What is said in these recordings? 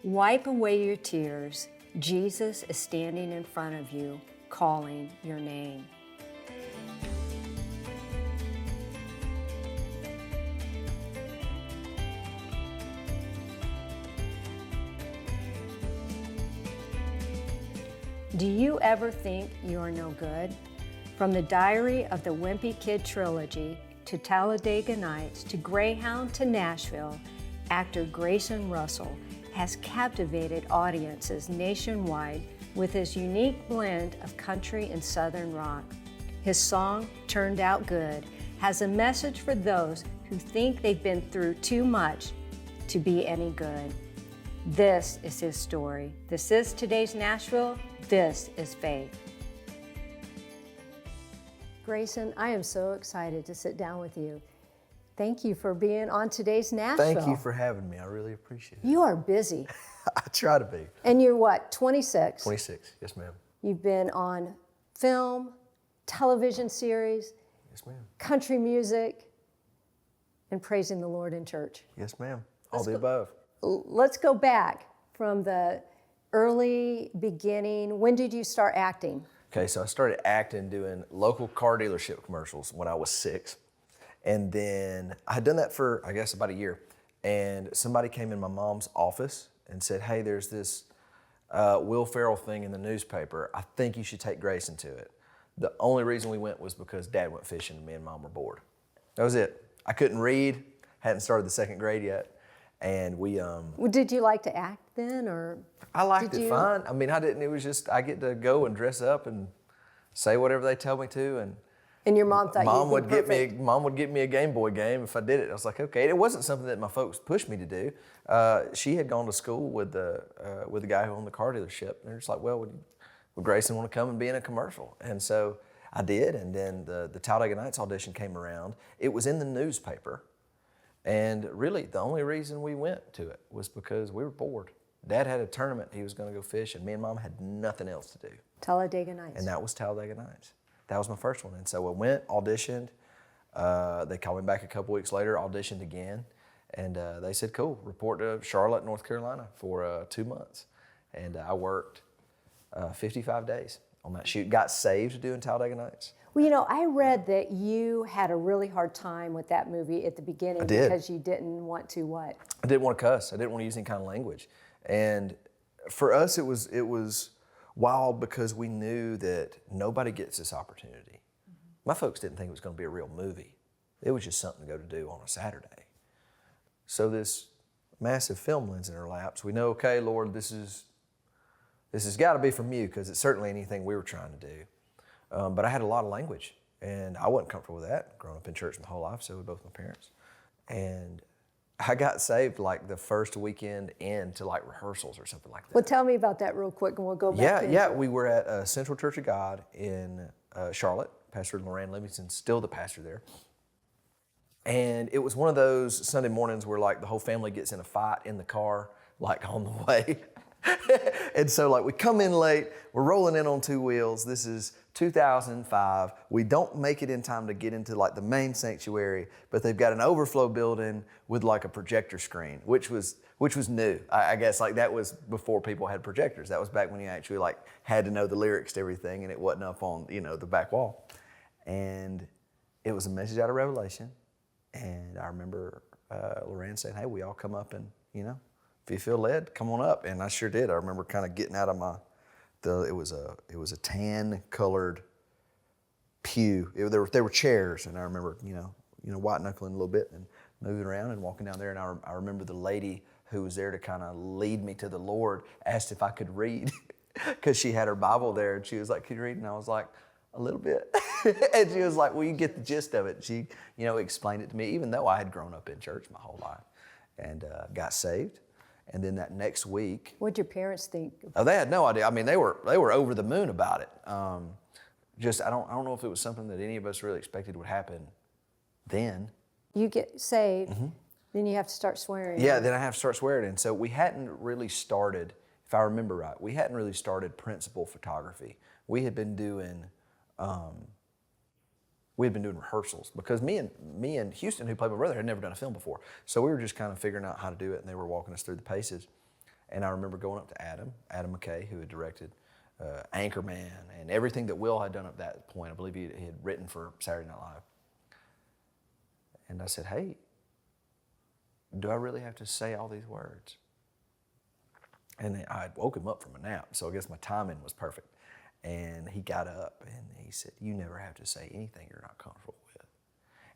Wipe away your tears. Jesus is standing in front of you, calling your name. Do you ever think you are no good? From the diary of the Wimpy Kid trilogy to Talladega Nights to Greyhound to Nashville, actor Grayson Russell has captivated audiences nationwide with his unique blend of country and southern rock. His song, Turned Out Good, has a message for those who think they've been through too much to be any good. This is his story. This is today's Nashville. This is faith. Grayson, I am so excited to sit down with you. Thank you for being on today's Nashville. Thank you for having me. I really appreciate it. You are busy. I try to be. And you're what, 26? 26, yes ma'am. You've been on film, television series, Yes ma'am. country music, and praising the Lord in church. Yes ma'am. All the above. Let's go back from the early beginning. When did you start acting? Okay, so I started acting doing local car dealership commercials when I was 6. And then I had done that for, I guess, about a year. And somebody came in my mom's office and said, hey, there's this Will Ferrell thing in the newspaper. I think you should take Grayson to it. The only reason we went was because Dad went fishing and me and Mom were bored. That was it. I couldn't read, hadn't started the 2nd grade yet. And we... Well, did you like to act then, or? I liked it fine. I mean, I didn't, it was just, I get to go and dress up and say whatever they tell me to. And your mom thought Mom you'd would be get perfect. Mom would get me a Game Boy game if I did it. I was like, okay. It wasn't something that my folks pushed me to do. She had gone to school with the guy who owned the car dealership. And they're just like, well, would Grayson want to come and be in a commercial? And so I did. And then the Talladega Nights audition came around. It was in the newspaper. And really, the only reason we went to it was because we were bored. Dad had a tournament. He was going to go fish, and me and Mom had nothing else to do. Talladega Nights. And that was Talladega Nights. That was my first one. And so I went, auditioned. They called me back a couple weeks later, auditioned again. And they said, cool, report to Charlotte, North Carolina for 2 months. And I worked 55 days on that shoot. Got saved doing Talladega Nights. Well, you know, I read that you had a really hard time with that movie at the beginning. I did. Because you didn't want to what? I didn't want to cuss. I didn't want to use any kind of language. And for us, it was wild because we knew that nobody gets this opportunity. Mm-hmm. My folks didn't think it was going to be a real movie. It was just something to go to do on a Saturday. So this massive film lands in our laps. We know, okay, Lord, this has got to be from you, because it's certainly anything we were trying to do. But I had a lot of language, and I wasn't comfortable with that. Growing up in church my whole life, so with both my parents. And I got saved like the first weekend into like rehearsals or something like that. Well, tell me about that real quick, and we'll go back. Yeah. We were at Central Church of God in Charlotte. Pastor Lorraine Livingston's still the pastor there. And it was one of those Sunday mornings where like the whole family gets in a fight in the car, like on the way. And so like we come in late, we're rolling in on 2 wheels. This is 2005. We don't make it in time to get into like the main sanctuary, but they've got an overflow building with like a projector screen, which was new. I guess like that was before people had projectors. That was back when you actually like had to know the lyrics to everything, and it wasn't up on, the back wall. And it was a message out of Revelation. And I remember Lorraine saying, hey, we all come up and, if you feel led, come on up. And I sure did. I remember kind of getting out of it was a tan colored pew. There were chairs, and I remember, white knuckling a little bit and moving around and walking down there. And I remember the lady who was there to kind of lead me to the Lord asked if I could read, because she had her Bible there, and she was like, could you read? And I was like, a little bit. And she was like, well, you get the gist of it. She, explained it to me, even though I had grown up in church my whole life, and got saved. And then that next week, What'd your parents think? oh, they had no idea. I mean, they were over the moon about it. I don't know if it was something that any of us really expected would happen then. You get saved, then you have to start swearing. Yeah, then I have to start swearing. And so we hadn't really started, if I remember right, we hadn't really started principal photography. We had been doing rehearsals, because me and Houston, who played my brother, had never done a film before. So we were just kind of figuring out how to do it, and they were walking us through the paces. And I remember going up to Adam McKay, who had directed Anchorman and everything that Will had done up that point. I believe he had written for Saturday Night Live. And I said, hey, do I really have to say all these words? And I had woke him up from a nap, so I guess my timing was perfect. And he got up and he said, you never have to say anything you're not comfortable with.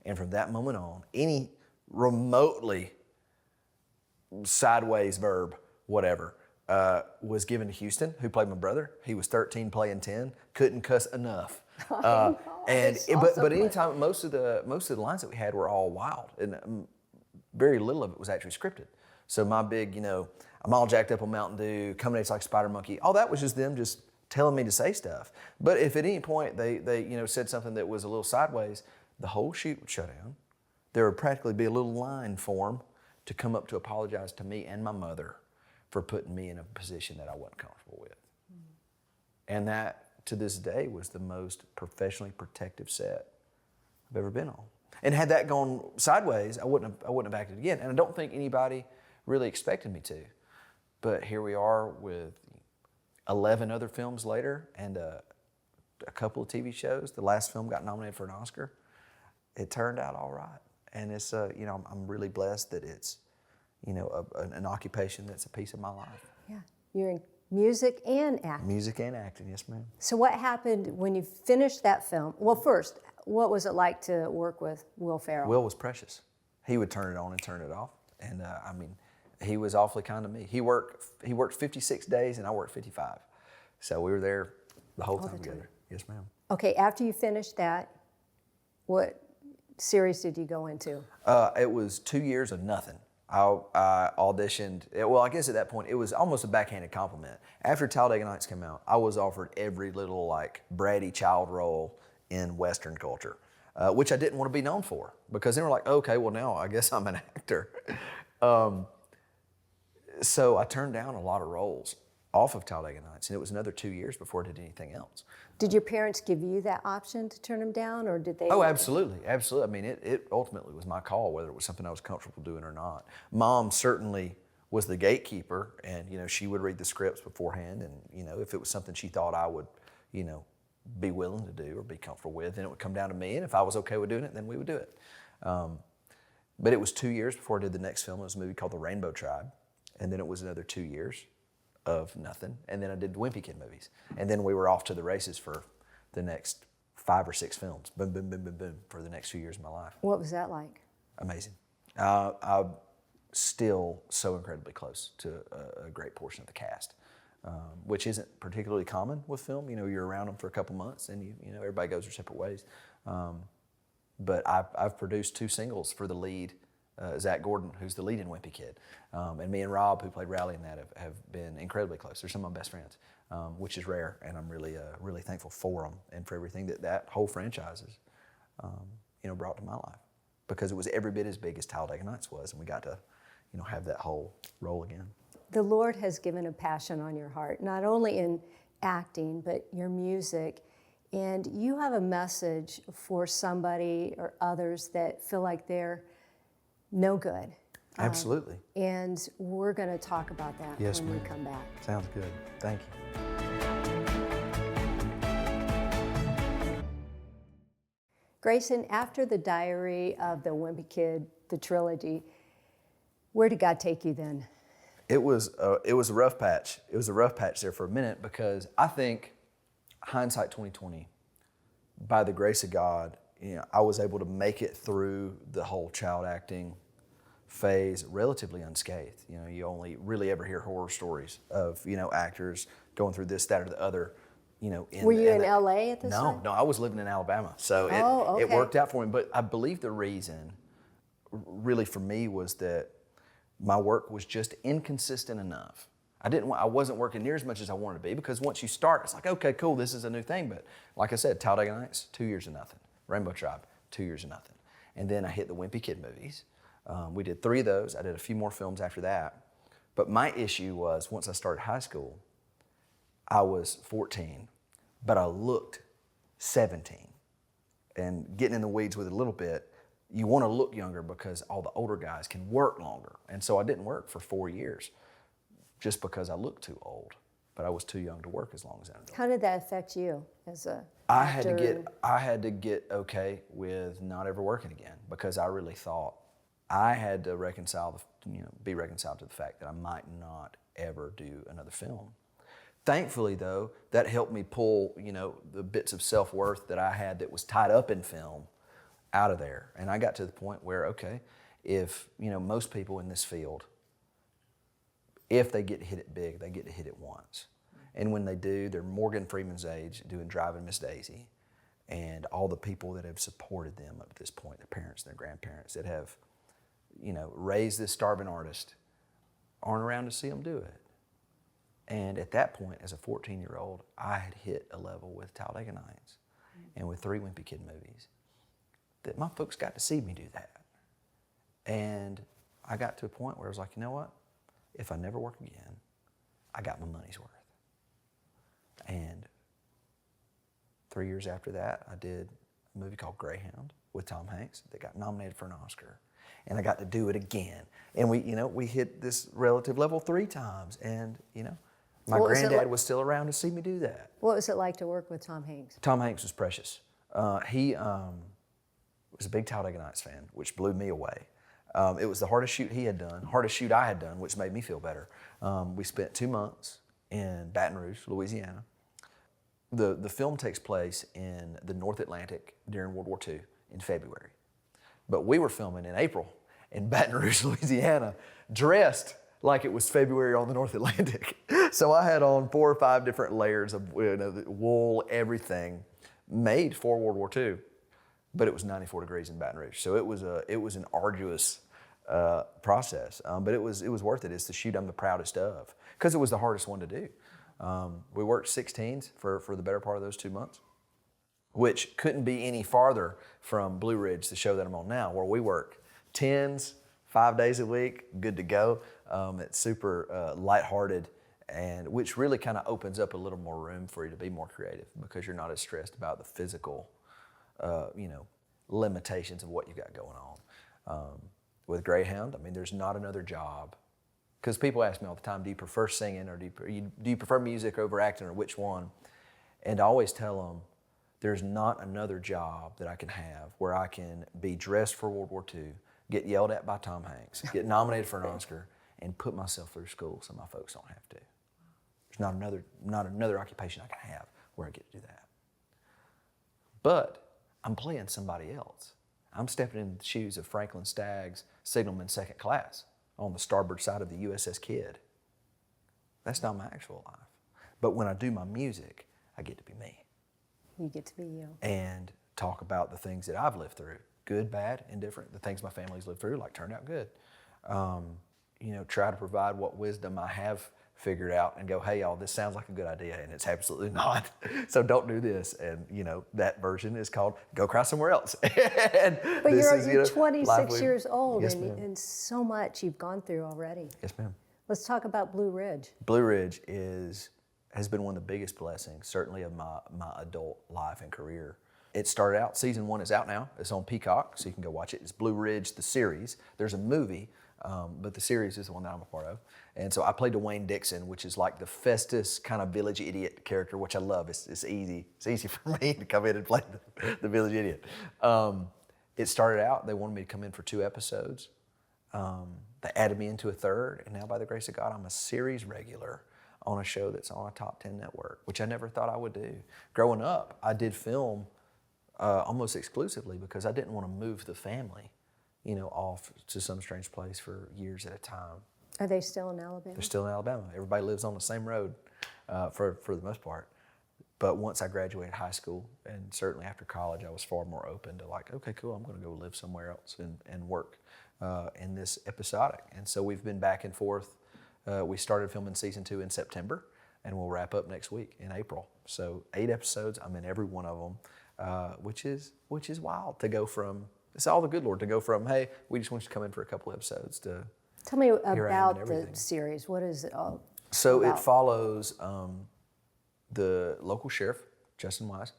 And from that moment on, any remotely sideways verb, whatever, was given to Houston, who played my brother. He was 13 playing 10, couldn't cuss enough. But anytime, most of the lines that we had were all wild, and very little of it was actually scripted. So my big, I'm all jacked up on Mountain Dew, coming at us like a spider monkey, all that was just them just telling me to say stuff. But if at any point they said something that was a little sideways, the whole shoot would shut down. There would practically be a little line form to come up to apologize to me and my mother for putting me in a position that I wasn't comfortable with. And that, to this day, was the most professionally protective set I've ever been on. And had that gone sideways, I wouldn't have acted again. And I don't think anybody really expected me to. But here we are with 11 other films later and a couple of TV shows. The last film got nominated for an Oscar. It turned out all right. And it's, I'm really blessed that it's, an occupation that's a piece of my life. Yeah, you're in music and acting. Music and acting, yes, ma'am. So what happened when you finished that film? Well, first, what was it like to work with Will Ferrell? Will was precious. He would turn it on and turn it off. And he was awfully kind to me. He worked 56 days and I worked 55. So we were there the whole time together. Yes, ma'am. Okay, after you finished that, what series did you go into? It was 2 years of nothing. I auditioned. Well, I guess at that point, it was almost a backhanded compliment. After Talladega Nights came out, I was offered every little bratty child role in Western culture, which I didn't want to be known for, because they were like, okay, well now I guess I'm an actor. So I turned down a lot of roles off of Talladega Nights, and it was another 2 years before I did anything else. Did your parents give you that option to turn them down, or did they? Oh, absolutely, absolutely. I mean, it ultimately was my call whether it was something I was comfortable doing or not. Mom certainly was the gatekeeper, and she would read the scripts beforehand, and if it was something she thought I would, be willing to do or be comfortable with, then it would come down to me, and if I was okay with doing it, then we would do it. But it was 2 years before I did the next film. It was a movie called The Rainbow Tribe, and then it was another 2 years of nothing, and then I did the Wimpy Kid movies, and then we were off to the races for the next 5 or 6 films, boom, boom, boom, boom, boom, for the next few years of my life. What was that like? Amazing. I'm still so incredibly close to a great portion of the cast, which isn't particularly common with film. You're around them for a couple months, and everybody goes their separate ways. But I've produced 2 singles for the lead. Zach Gordon, who's the lead in Wimpy Kid, and me and Rob, who played Rowley in that, have been incredibly close. They're some of my best friends, which is rare, and I'm really thankful for them and for everything that whole franchise has, brought to my life, because it was every bit as big as Talladega Nights was, and we got to, have that whole role again. The Lord has given a passion on your heart, not only in acting, but your music, and you have a message for somebody or others that feel like they're no good. Absolutely. And we're going to talk about that when we come back. Sounds good. Thank you. Grayson, after the diary of the Wimpy Kid, the trilogy, where did God take you then? It was a rough patch. It was a rough patch there for a minute, because I think, hindsight 2020, by the grace of God, I was able to make it through the whole child acting phase relatively unscathed. You only really ever hear horror stories of, actors going through this, that, or the other, Were you in LA at this time? No, I was living in Alabama. So it worked out for me. But I believe the reason really for me was that my work was just inconsistent enough. I wasn't working near as much as I wanted to be, because once you start, it's like, okay, cool, this is a new thing. But like I said, Talladega Nights, 2 years of nothing. Rainbow Tribe, 2 years of nothing. And then I hit the Wimpy Kid movies. We did 3 of those. I did a few more films after that. But my issue was, once I started high school, I was 14, but I looked 17. And getting in the weeds with it a little bit, you want to look younger because all the older guys can work longer. And so I didn't work for 4 years. just because I looked too old. But I was too young to work as long as I did. How did that affect you as a I actor? had to get okay with not ever working again, because I really thought I had to be reconciled to the fact that I might not ever do another film. Thankfully, though, that helped me pull, the bits of self-worth that I had that was tied up in film out of there. And I got to the point where, okay, if, most people in this field, if they get to hit it big, they get to hit it once. And when they do, they're Morgan Freeman's age doing Driving Miss Daisy. And all the people that have supported them up to this point, their parents and their grandparents that have, raised this starving artist, aren't around to see them do it. And at that point, as a 14-year-old, I had hit a level with Talladega Nights and with 3 Wimpy Kid movies that my folks got to see me do that. And I got to a point where I was like, you know what? If I never work again, I got my money's worth. And 3 years after that, I did a movie called Greyhound with Tom Hanks that got nominated for an Oscar. And I got to do it again. And we hit this relative level 3 times. And, my granddad was still around to see me do that. What was it like to work with Tom Hanks? Tom Hanks was precious. He was a big Talladega Nights fan, which blew me away. It was the hardest shoot he had done, hardest shoot I had done, which made me feel better. We spent 2 months in Baton Rouge, Louisiana. The film takes place in the North Atlantic during World War II in February. But we were filming in April in Baton Rouge, Louisiana, dressed like it was February on the North Atlantic. So I had on 4 or 5 different layers of wool, everything, made for World War II. But it was 94 degrees in Baton Rouge. So it was an arduous process, but it was worth it. It's the shoot I'm the proudest of, because it was the hardest one to do. We worked 16s for the better part of those 2 months, which couldn't be any farther from Blue Ridge, the show that I'm on now, where we work 10s, 5 days a week, good to go. It's super lighthearted, and which really kind of opens up a little more room for you to be more creative, because you're not as stressed about the physical, limitations of what you got going on. With Greyhound, there's not another job. Because people ask me all the time, do you prefer singing, or do you prefer music over acting, or which one? And I always tell them, there's not another job that I can have where I can be dressed for World War II, get yelled at by Tom Hanks, get nominated for an Oscar, and put myself through school so my folks don't have to. There's not another occupation I can have where I get to do that. But I'm playing somebody else. I'm stepping in the shoes of Franklin Stagg's signalman second class on the starboard side of the USS Kidd. That's not my actual life. But when I do my music, I get to be me. You get to be you. And talk about the things that I've lived through, good, bad, indifferent, the things my family's lived through, like turned out good. Try to provide what wisdom I have figured out and go, hey, y'all, this sounds like a good idea, and it's absolutely not. So don't do this. And, that version is called Go Cry Somewhere Else. But you're 26 years old, yes, and so much you've gone through already. Yes, ma'am. Let's talk about Blue Ridge. Blue Ridge has been one of the biggest blessings, certainly of my adult life and career. It started out, season 1 is out now. It's on Peacock, so you can go watch it. It's Blue Ridge, the series. There's a movie, but the series is the one that I'm a part of. And so I played Dwayne Dixon, which is like the Festus kind of village idiot character, which I love. It's easy. It's easy for me to come in and play the village idiot. It started out, they wanted me to come in for 2 episodes. They added me into a 3rd, and now by the grace of God, I'm a series regular on a show that's on a top 10 network, which I never thought I would do. Growing up, I did film almost exclusively because I didn't want to move the family, off to some strange place for years at a time. Are they still in Alabama? They're still in Alabama. Everybody lives on the same road for the most part. But once I graduated high school, and certainly after college, I was far more open to like, okay, cool, I'm going to go live somewhere else and work in this episodic. And so we've been back and forth. We started filming season 2 in September, and we'll wrap up next week in April. So 8 episodes, I'm in every one of them, which is wild to go from, it's all the good Lord, to go from, hey, we just want you to come in for a couple episodes to tell me about the series. What is it all So about? It follows the local sheriff, Justin Wise,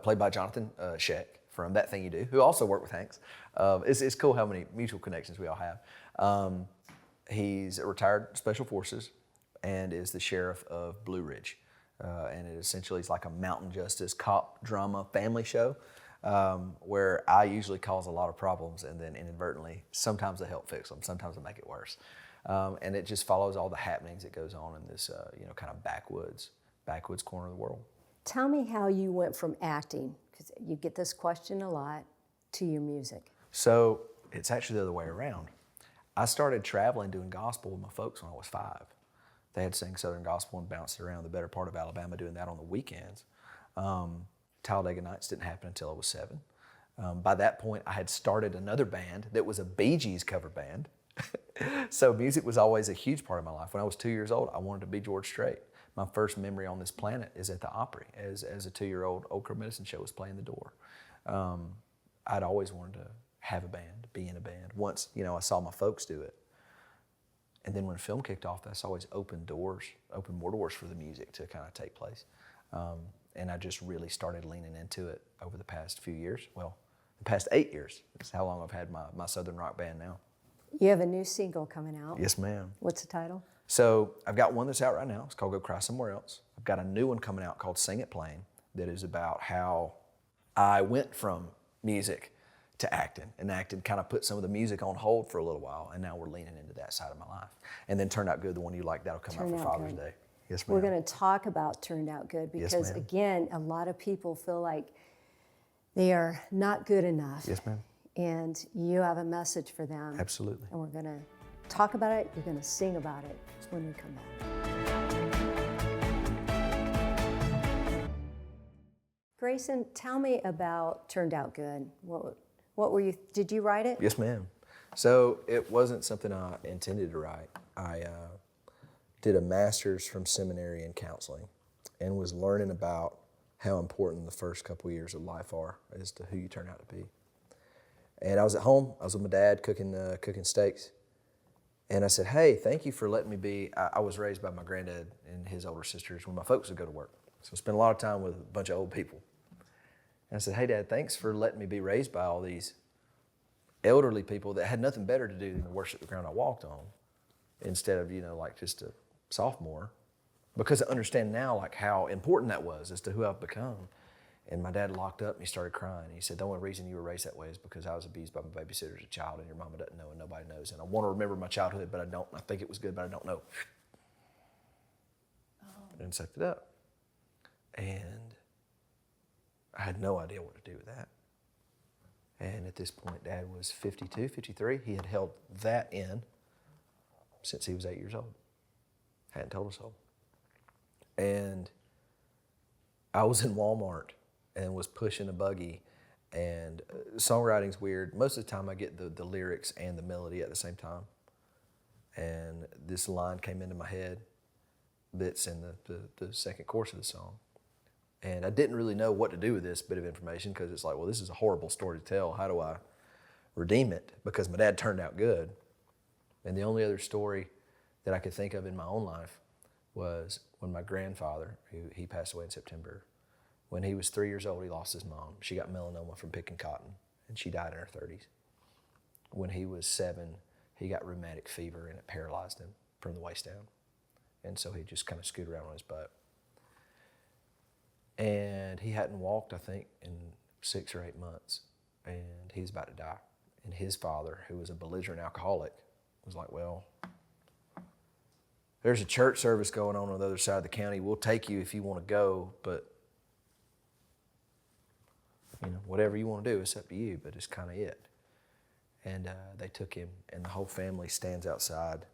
played by Jonathan Sheck from That Thing You Do, who also worked with Hanks. It's cool how many mutual connections we all have. He's a retired Special Forces and is the sheriff of Blue Ridge. And it essentially is like a mountain justice cop drama family show where I usually cause a lot of problems, and then inadvertently, sometimes I help fix them, sometimes I make it worse. And it just follows all the happenings that goes on in this, kind of backwoods corner of the world. Tell me how you went from acting, because you get this question a lot, to your music. So it's actually the other way around. I started traveling doing gospel with my folks when I was 5. They had sang Southern gospel and bounced it around the better part of Alabama doing that on the weekends. Talladega Nights didn't happen until I was 7. By that point, I had started another band that was a Bee Gees cover band. So music was always a huge part of my life. When I was 2 years old, I wanted to be George Strait. My first memory on this planet is at the Opry, as a 2-year-old Old Crow Medicine Show was playing the door. I'd always wanted to have a band, be in a band. Once, I saw my folks do it. And then when film kicked off, that's always opened more doors for the music to kind of take place. And I just really started leaning into it over the past few years. Well, the past 8 years is how long I've had my Southern rock band now. You have a new single coming out. Yes, ma'am. What's the title? So I've got one that's out right now. It's called Go Cry Somewhere Else. I've got a new one coming out called Sing It Plain that is about how I went from music to acting, and acting kind of put some of the music on hold for a little while, and now we're leaning into that side of my life. And then Turned Out Good, the one you like, that'll come out for Father's Day. Yes, ma'am. We're going to talk about Turned Out Good because, again, a lot of people feel like they are not good enough. Yes, ma'am. And you have a message for them. Absolutely. And we're going to talk about it. You're going to sing about it when we come back. Grayson, tell me about Turned Out Good. What were you, did you write it? Yes, ma'am. So it wasn't something I intended to write. I did a master's from seminary in counseling and was learning about how important the first couple of years of life are as to who you turn out to be. And I was at home. I was with my dad cooking steaks. And I said, hey, thank you for letting me be. I was raised by my granddad and his older sisters when my folks would go to work. So I spent a lot of time with a bunch of old people. And I said, hey, Dad, thanks for letting me be raised by all these elderly people that had nothing better to do than to worship the ground I walked on instead of, like just a sophomore. Because I understand now, like, how important that was as to who I've become. And my dad locked up and he started crying. He said, the only reason you were raised that way is because I was abused by my babysitter as a child and your mama doesn't know and nobody knows. And I want to remember my childhood, but I don't. I think it was good, but I don't know. And sucked it up. And I had no idea what to do with that. And at this point, Dad was 52, 53. He had held that in since he was 8 years old. Hadn't told us so. And I was in Walmart and was pushing a buggy, and songwriting's weird. Most of the time I get the lyrics and the melody at the same time. And this line came into my head that's in the second chorus of the song. And I didn't really know what to do with this bit of information because it's like, well, this is a horrible story to tell. How do I redeem it? Because my dad turned out good. And the only other story that I could think of in my own life was when my grandfather, he passed away in September, when he was 3 years old, he lost his mom. She got melanoma from picking cotton, and she died in her 30s. When he was 7, he got rheumatic fever, and it paralyzed him from the waist down. And so he just kind of scooted around on his butt. And he hadn't walked, I think, in 6 or 8 months, and he's about to die. And his father, who was a belligerent alcoholic, was like, well, there's a church service going on the other side of the county. We'll take you if you want to go, but whatever you want to do, it's up to you, but it's kind of it. And they took him, and the whole family stands outside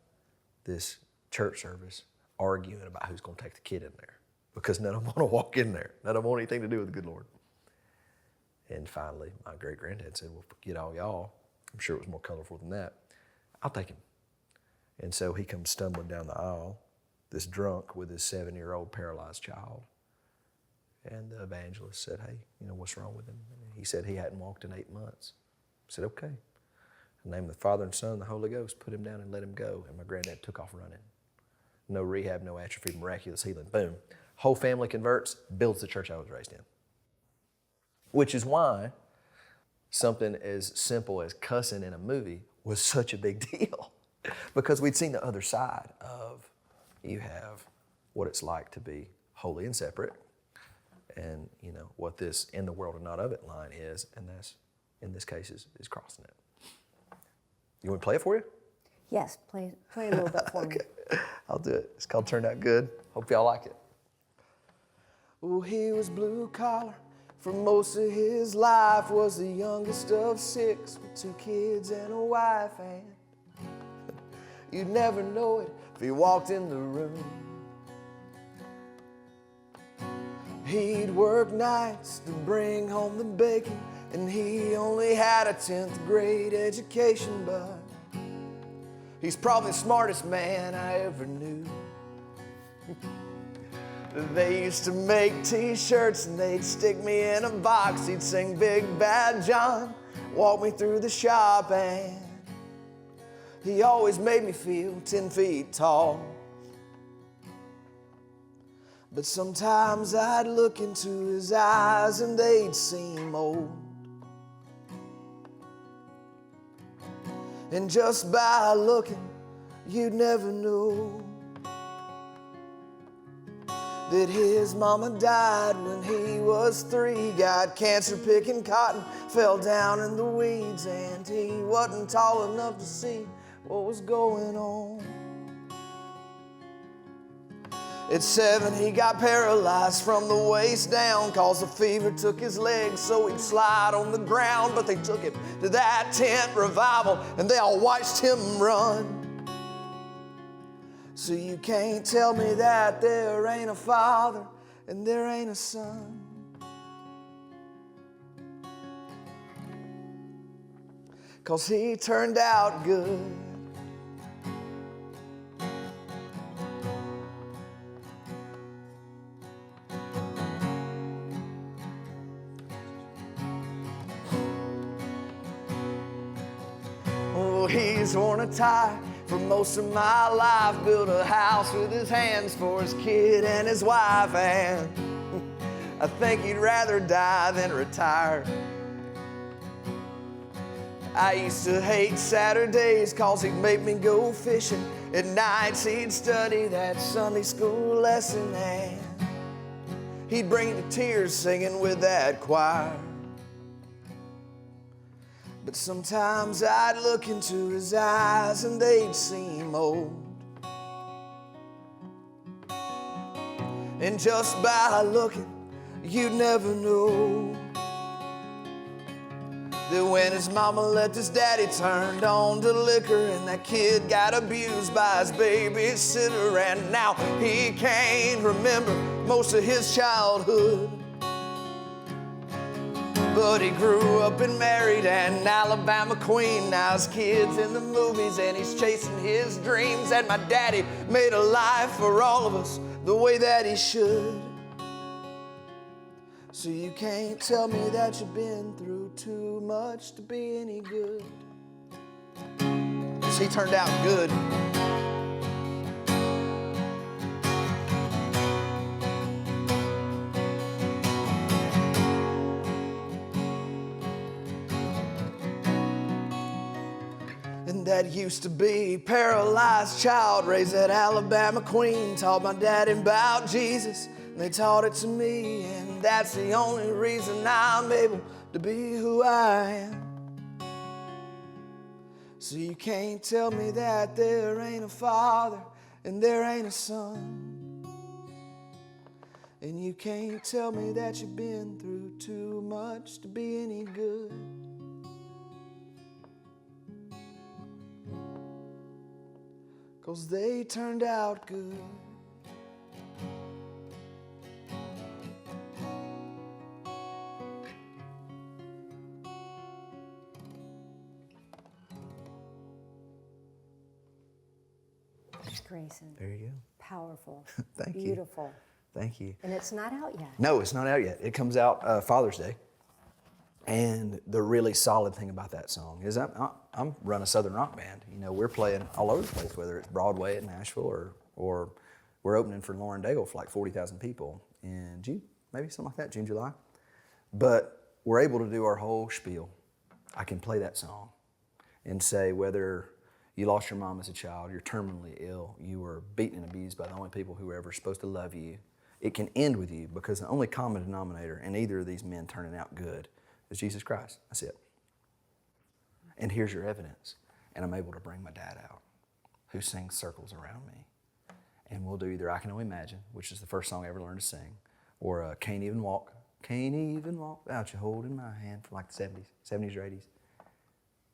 this church service arguing about who's going to take the kid in there because none of them want to walk in there. None of them want anything to do with the good Lord. And finally, my great-granddad said, well, forget all y'all. I'm sure it was more colorful than that. I'll take him. And so he comes stumbling down the aisle, this drunk with his 7-year-old paralyzed child. And the evangelist said, hey, what's wrong with him? And he said he hadn't walked in 8 months. I said, okay. In the name of the Father and Son and the Holy Ghost, put him down and let him go. And my granddad took off running. No rehab, no atrophy, miraculous healing. Boom. Whole family converts, builds the church I was raised in. Which is why something as simple as cussing in a movie was such a big deal. Because we'd seen the other side of You have what it's like to be holy and separate, and you know what this in the world and not of it line is, and that's in this case is crossing it. You want me to play it for you? Yes, play a little bit for me. I'll do it. It's called Turned Out Good. Hope y'all like it. Oh, he was blue collar for most of his life, was the youngest of 6 with 2 kids and a wife, and you'd never know it if he walked in the room. He'd work nights to bring home the bacon, and he only had a 10th grade education, but he's probably the smartest man I ever knew. They used to make t-shirts and they'd stick me in a box. He'd sing Big Bad John, walk me through the shop, and he always made me feel 10 feet tall. But sometimes I'd look into his eyes and they'd seem old. And just by looking, you'd never know that his mama died when he was 3, got cancer picking cotton, fell down in the weeds, and he wasn't tall enough to see what was going on. At 7, he got paralyzed from the waist down, 'cause the fever took his legs so he'd slide on the ground. But they took him to that tent revival and they all watched him run. So you can't tell me that there ain't a father and there ain't a son. 'Cause he turned out good. Oh, he's worn a tie for most of my life, built a house with his hands for his kid and his wife, and I think he'd rather die than retire. I used to hate Saturdays 'cause he'd make me go fishing. At nights he'd study that Sunday school lesson, and he'd bring you to tears singing with that choir. But sometimes I'd look into his eyes and they'd seem old. And just by looking, you'd never know that when his mama left his daddy, turned on to liquor, and that kid got abused by his babysitter, and now he can't remember most of his childhood. But he grew up and married an Alabama queen. Now his kid's in the movies and he's chasing his dreams. And my daddy made a life for all of us the way that he should. So you can't tell me that you've been through too much to be any good. 'Cause he turned out good. That used to be paralyzed child, raised that Alabama queen, taught my daddy about Jesus, and they taught it to me, and that's the only reason I'm able to be who I am. So you can't tell me that there ain't a father and there ain't a son, and you can't tell me that you've been through too much to be any good. 'Cause they turned out good. Thanks, Grayson. There you go. Powerful. Thank you. Beautiful. Thank you. And it's not out yet. No, it's not out yet. It comes out Father's Day. And the really solid thing about that song is I'm run a Southern rock band. You know, we're playing all over the place, whether it's Broadway at Nashville or we're opening for Lauren Daigle for like 40,000 people in June, maybe something like that, June, July. But we're able to do our whole spiel. I can play that song and say whether, You lost your mom as a child. You're terminally ill. You were beaten and abused by the only people who were ever supposed to love you. It can end with you because the only common denominator in either of these men turning out good is Jesus Christ. That's it. And here's your evidence. And I'm able to bring my dad out, who sings circles around me. And we'll do either I Can Only Imagine, which is the first song I ever learned to sing, or Can't Even Walk. Can't even walk without you holding my hand, from like the 70s or 80s.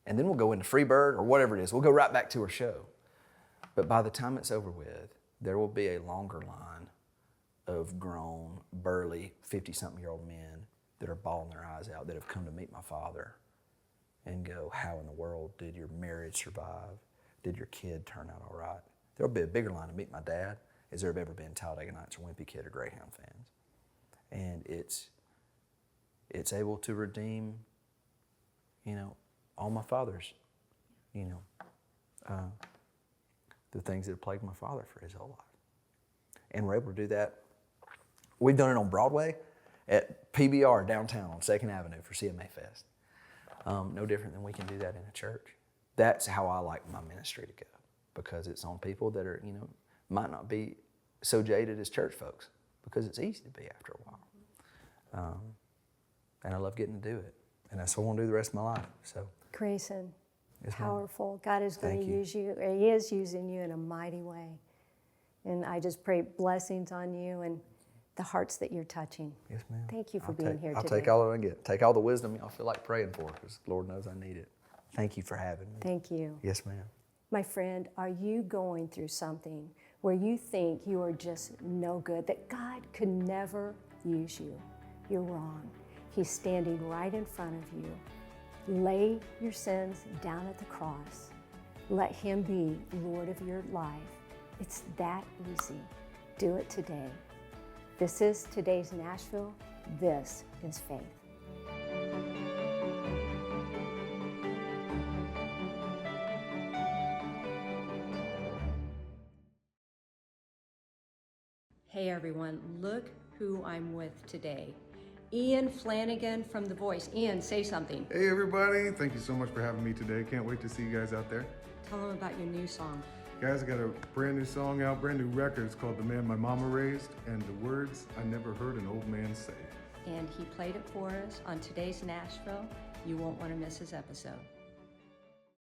And then we'll go into Freebird or whatever it is. We'll go right back to our show. But by the time it's over with, there will be a longer line of grown, burly, 50-something-year-old men that are bawling their eyes out, that have come to meet my father and go, how in the world did your marriage survive? Did your kid turn out all right? There'll be a bigger line to meet my dad as there have ever been Talladega Nights or Wimpy Kid or Greyhound fans. And it's able to redeem, all my father's, the things that have plagued my father for his whole life. And we're able to do that. We've done it on Broadway at PBR downtown on 2nd Avenue for CMA Fest. No different than we can do that in a church. That's how I like my ministry to go, because it's on people that are, might not be so jaded as church folks, because it's easy to be after a while. And I love getting to do it. And that's what I want to do the rest of my life. So, Grayson, yes, powerful. God is going to Thank you. use you. He is using you in a mighty way. And I just pray blessings on you and the hearts that you're touching. Yes, ma'am. Thank you for being here I'll today. take all I get. Take all the wisdom y'all feel like praying for, because Lord knows I need it. Thank you for having me. Thank you. Yes, ma'am. My friend, are you going through something where you think you are just no good, that God could never use you? You're wrong. He's standing right in front of you. Lay your sins down at the cross. Let Him be Lord of your life. It's that easy. Do it today. This is today's Nashville. This is faith. Hey everyone, look who I'm with today. Ian Flanagan from The Voice. Ian, say something. Hey everybody, thank you so much for having me today. Can't wait to see you guys out there. Tell them about your new song. Guys, I got a brand new song out, brand new record. It's called The Man My Mama Raised, and the words I never heard an old man say. And he played it for us on today's Nashville. You won't want to miss his episode.